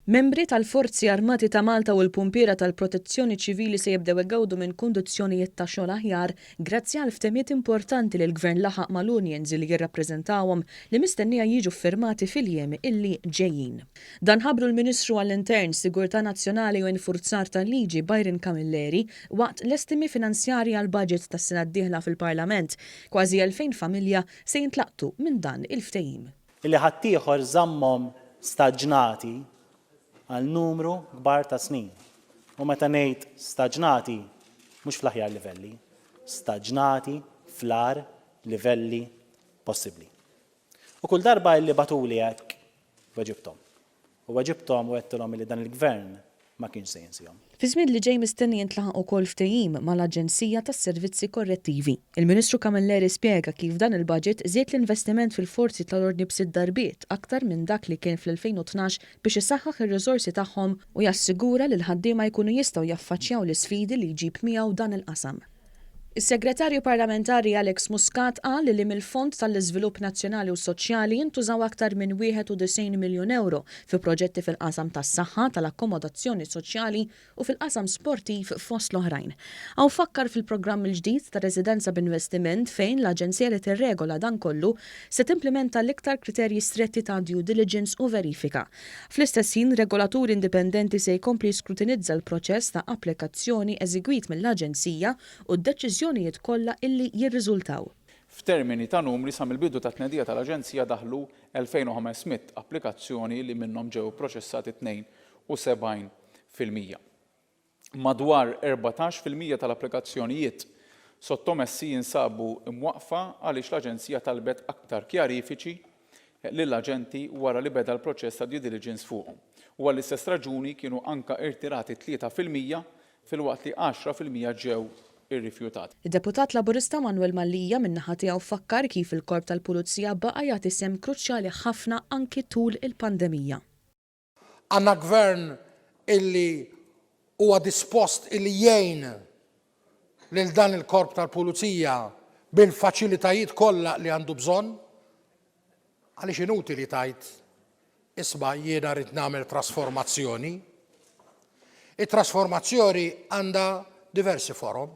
Membri tal-Forzi Armati ta' Malta u l-Pumpiera tal-Protezzjoni Ċivili se jibdew igawdu minn kundizzjonijiet ta' xogħol aħjar grazzi għal ftehmiet importanti li l-Gvern laħaq mal-unions li jirrappreżentawhom li mistennija jiġu firmati fil-jiem illi ġejjin. Dan ħabbru l-Ministru għall-Intern, Sigurtà Nazzjonali u Infurzar tal-Liġi Byron Camilleri waqt l-estimi finanzjarji għal budget tas-sena d-dieħla fil-Parlament. Kważi 2000 familja se jintlaqtu minn dan il-ftehim. Illi ħaddieħor żammhom staġnati għal numru kbar ta' snin. U meta ngħid staġnati mhux fl-aħjar livelli, staġnati fl-ar livelli possibbli. U kull darba li batuli hekk weġibthom. U weġibthom u għedtilhom li dan il-Gvern ma kienx se jinsihom. Fi żmien li ġej mistenni jintlaħaq ukoll ftehim mal-Aġenzija tas-Servizzi Korrettivi. Il-Ministru Camilleri spjega kif dan il-budget żied l-investiment fil-forzi tal-ordni b'sitt darbiet aktar minn dak li kien fl-2012 biex isaħħaħ ir-riżorsi tagħhom u jassigura li l-ħaddiema jkunu jistgħu jaffaċċjaw l-isfidi li jġib miegħu dan il-qasam. Is-Segretarju Parlamentari Alex Muscat qal li mill-Fond tal-Iżvilupp Nazzjonali u Soċjali jintużaw aktar minn 91 miljun euro fi proġetti fil-qasam tas-saħħa, tal-akkomodazzjoni soċjali u fil-qasam sportiv fost l-oħrajn. Aw fakkar fil-programm il-ġdid ta' residenza b'investiment fejn l-Aġenzija li tirregola dan kollu se timplementa l-iktar kriterji stretti ta' due diligence u verifika. Fl-istess ħin, regolatur indipendenti se jkompli skrutinizza l-proċess ta' applikazzjoni eżegwit mill-Aġenzija u d-deċiżjoni kollha illi jirriżultaw. F'termini ta' numri sa mill-bidu ta' tnedija tal-Aġenzija daħlu 2500 applikazzjoni li minnhom ġew proċessati 72%. Madwar 14% tal-applikazzjonijiet sottomessi jinsabu imwaqfa għaliex l-Aġenzija talbet aktar kjarifiċi lill-aġenti wara li beda l-proċess ta' due diligence fuqhom. U għall-istess raġuni kienu anka irtirati 3% fil-waqt li 10% ġew irrifjutat. Id-Deputat Laburista Manuel Mallija min-naħa tiegħu fakkar kif il-Korp tal-Pulizija baqa' jagħti sem kruċjali ħafna anki tul il-pandemija. Għandna gvern illi huwa dispost illi jgħin lil dan il-Korp tal-Pulizija bil-faċilitajiet kollha li għandu bżonn, għaliex inutili tajt isma' jiena rrid nagħmel trasformazzjoni. Il-trasformazzjoni għandha diversi forom.